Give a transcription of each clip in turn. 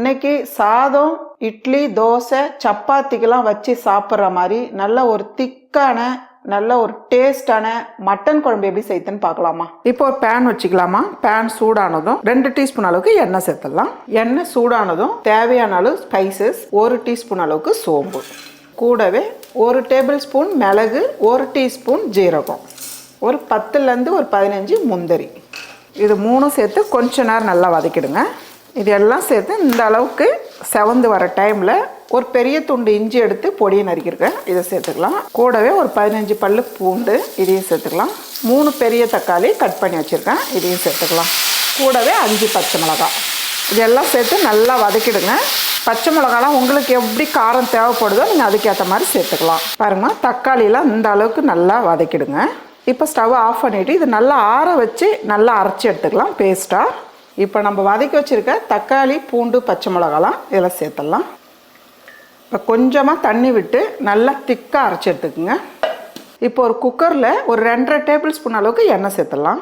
இன்னைக்கு சாதம், இட்லி, தோசை, சப்பாத்திக்கெல்லாம் வச்சு சாப்பிட்ற மாதிரி நல்ல ஒரு திக்கான நல்ல ஒரு டேஸ்டான மட்டன் குழம்பு எப்படி செய்யுதுன்னு பார்க்கலாமா. இப்போ ஒரு பேன் வச்சுக்கலாமா. பேன் சூடானதும் 2 டீஸ்பூன் அளவுக்கு எண்ணெய் சேர்த்துடலாம். எண்ணெய் சூடானதும் தேவையான அளவு ஸ்பைசஸ், 1 டீஸ்பூன் அளவுக்கு சோம்பு, கூடவே 1 டேபிள் ஸ்பூன் மிளகு, 1 டீஸ்பூன் ஜீரகம், ஒரு 10லேருந்து ஒரு 15 முந்திரி, இது 3 சேர்த்து கொஞ்ச நேரம் நல்லா வதக்கிடுங்க. இது எல்லாம் சேர்த்து இந்த அளவுக்கு செவந்து வர டைமில் ஒரு பெரிய துண்டு இஞ்சி எடுத்து பொடியை நறுக்கிருக்கேன், இதை சேர்த்துக்கலாம். கூடவே ஒரு 15 பல்லு பூண்டு, இதையும் சேர்த்துக்கலாம். 3 பெரிய தக்காளி கட் பண்ணி வச்சுருக்கேன், இதையும் சேர்த்துக்கலாம். கூடவே 5 பச்சை மிளகாய், இதெல்லாம் சேர்த்து நல்லா வதக்கிடுங்க. பச்சை மிளகாலாம் உங்களுக்கு எப்படி காரம் தேவைப்படுதோ நீங்கள் அதுக்கேற்ற மாதிரி சேர்த்துக்கலாம். பாருங்கள், தக்காளியெலாம் இந்த அளவுக்கு நல்லா வதக்கிடுங்க. இப்போ ஸ்டவ் ஆஃப் பண்ணிவிட்டு இது நல்லா ஆற வச்சு நல்லா அரைச்சி எடுத்துக்கலாம் பேஸ்ட்டாக. இப்போ நம்ம வதக்கி வச்சுருக்க தக்காளி, பூண்டு, பச்சை மிளகாலாம் இதில் சேர்த்துடலாம். இப்போ கொஞ்சமாக தண்ணி விட்டு நல்லா திக்காக அரைச்சி எடுத்துக்குங்க. இப்போ ஒரு குக்கரில் ஒரு 2.5 டேபிள் ஸ்பூன் அளவுக்கு எண்ணெய் சேர்த்துடலாம்.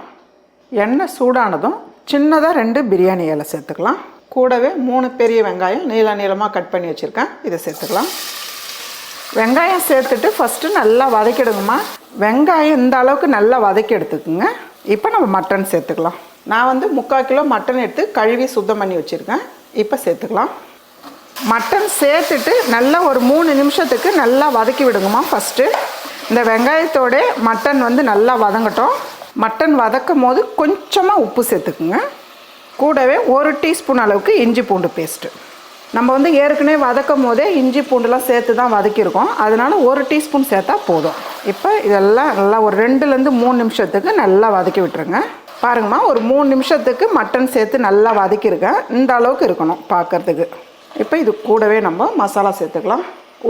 எண்ணெய் சூடானதும் சின்னதாக 2 பிரியாணி இலை சேர்த்துக்கலாம். கூடவே 3 பெரிய வெங்காயம் நீளமாக கட் பண்ணி வச்சுருக்கேன், இதை சேர்த்துக்கலாம். வெங்காயம் சேர்த்துட்டு ஃபஸ்ட்டு நல்லா வதக்கிடுங்கம்மா. வெங்காயம் இந்த அளவுக்கு நல்லா வதக்கி எடுத்துக்குங்க. இப்போ நம்ம மட்டன் சேர்த்துக்கலாம். நான் வந்து 3/4 கிலோ மட்டன் எடுத்து கழுவி சுத்தம் பண்ணி வச்சுருக்கேன், இப்போ சேர்த்துக்கலாம். மட்டன் சேர்த்துட்டு நல்லா ஒரு 3 நிமிஷத்துக்கு நல்லா வதக்கி விடுங்கம்மா. ஃபஸ்ட்டு இந்த வெங்காயத்தோட மட்டன் வந்து நல்லா வதங்கட்டும். மட்டன் வதக்கும் போது கொஞ்சமாக உப்பு சேர்த்துக்குங்க. கூடவே 1 டீஸ்பூன் அளவுக்கு இஞ்சி பூண்டு பேஸ்ட்டு. நம்ம வந்து ஏற்கனவே வதக்கும் போதே இஞ்சி பூண்டுலாம் சேர்த்து தான் வதக்கியிருக்கோம், அதனால் 1 டீஸ்பூன் சேர்த்தா போதும். இப்போ இதெல்லாம் நல்லா ஒரு 2லேருந்து 3 நிமிஷத்துக்கு நல்லா வதக்கி விட்டுருங்க. பாருங்கம்மா, ஒரு 3 நிமிஷத்துக்கு மட்டன் சேர்த்து நல்லா வதக்கியிருக்கேன், இந்த அளவுக்கு இருக்கணும் பார்க்குறதுக்கு. இப்போ இது கூடவே நம்ம மசாலா சேர்த்துக்கலாம்.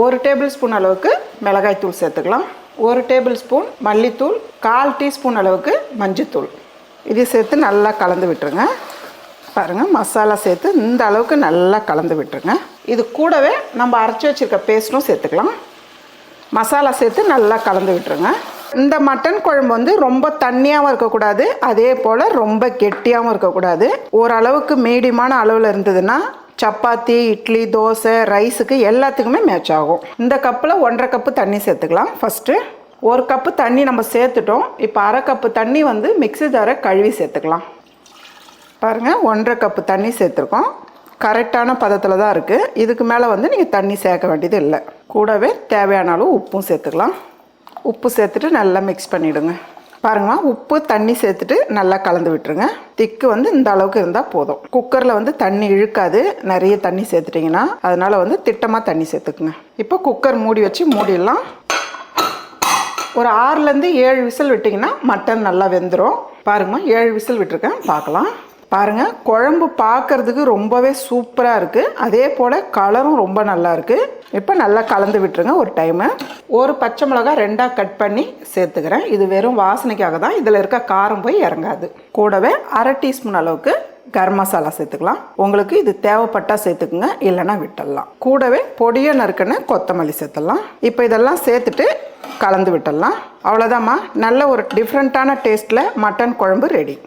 1 டேபிள் ஸ்பூன் அளவுக்கு மிளகாய்த்தூள் சேர்த்துக்கலாம். 1 டேபிள் ஸ்பூன் மல்லித்தூள், 1/4 டீஸ்பூன் அளவுக்கு மஞ்சத்தூள், இது சேர்த்து நல்லா கலந்து விட்டுருங்க. பாருங்கள், மசாலா சேர்த்து இந்த அளவுக்கு நல்லா கலந்து விட்டுருங்க. இது கூடவே நம்ம அரைச்சி வச்சுருக்க பேஸ்ட்டும் சேர்த்துக்கலாம். மசாலா சேர்த்து நல்லா கலந்து விட்டுருங்க. இந்த மட்டன் குழம்பு வந்து ரொம்ப தண்ணியாகவும் இருக்கக்கூடாது, அதே போல் ரொம்ப கெட்டியாகவும் இருக்கக்கூடாது. ஓரளவுக்கு மீடியமான அளவில் இருந்ததுன்னா சப்பாத்தி, இட்லி, தோசை, ரைஸுக்கு எல்லாத்துக்குமே மேட்ச் ஆகும். இந்த கப்பில் 1.5 கப்பு தண்ணி சேர்த்துக்கலாம். ஃபஸ்ட்டு 1 கப்பு தண்ணி நம்ம சேர்த்துட்டோம். இப்போ 1/2 கப்பு தண்ணி வந்து மிக்ஸி ஜாரை கழுவி சேர்த்துக்கலாம். பாருங்கள், 1.5 கப்பு தண்ணி சேர்த்துருக்கோம், கரெக்டான பதத்தில் தான் இருக்குது. இதுக்கு மேலே வந்து நீங்கள் தண்ணி சேர்க்க வேண்டியது இல்லை. கூடவே தேவையான அளவு உப்பும் சேர்த்துக்கலாம். உப்பு சேர்த்துட்டு நல்லா மிக்ஸ் பண்ணிவிடுங்க. பாருங்கம்மா, உப்பு தண்ணி சேர்த்துட்டு நல்லா கலந்து விட்டுருங்க. திக்கு வந்து இந்த அளவுக்கு இருந்தால் போதும். குக்கரில் வந்து தண்ணி இழுக்காது, நிறைய தண்ணி சேர்த்துட்டிங்கன்னா, அதனால் வந்து திட்டமாக தண்ணி சேர்த்துக்குங்க. இப்போ குக்கர் மூடி வச்சு மூடிடலாம். ஒரு 6லேருந்து 7 விசில் விட்டிங்கன்னா மட்டன் நல்லா வெந்துடும். பாருங்கம்மா, 7 விசில் விட்டுருக்கேன், பார்க்கலாம். பாருங்கள், குழம்பு பார்க்குறதுக்கு ரொம்பவே சூப்பராக இருக்குது, அதே போல் கலரும் ரொம்ப நல்லா இருக்குது. இப்போ நல்லா கலந்து விட்டுருங்க ஒரு டைமு. ஒரு பச்சை மிளகாய் 2ஆக கட் பண்ணி சேர்த்துக்கிறேன், இது வெறும் வாசனைக்காக தான், இதில் இருக்க காரம் போய் இறங்காது. கூடவே 1/2 டீஸ்பூன் அளவுக்கு கரம் மசாலா சேர்த்துக்கலாம். உங்களுக்கு இது தேவைப்பட்டால் சேர்த்துக்குங்க, இல்லைன்னா விட்டுடலாம். கூடவே பொடியை நறுக்குன்னு கொத்தமல்லி சேர்த்துடலாம். இப்போ இதெல்லாம் சேர்த்துட்டு கலந்து விட்டுடலாம். அவ்வளோதாம்மா, நல்ல ஒரு டிஃப்ரெண்ட்டான டேஸ்ட்டில் மட்டன் குழம்பு ரெடி.